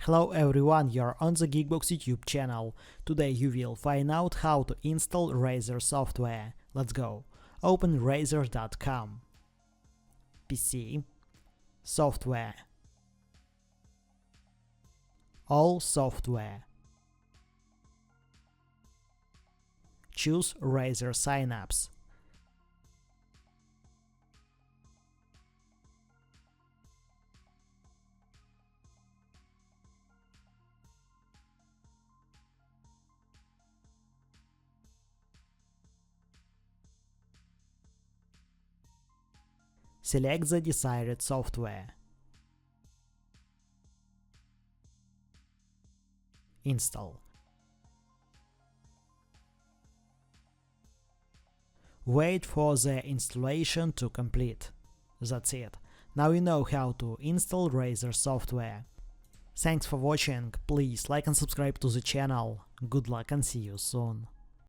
Hello everyone, you're on the GeekBox YouTube channel. Today you will find out how to install Razer software. Let's go. Open Razer.com. PC. Software. All software. Choose Razer Synapse. Select the desired software. Install. Wait for the installation to complete. That's it. Now you know how to install Razer software. Thanks for watching, please like and subscribe to the channel. Good luck and see you soon.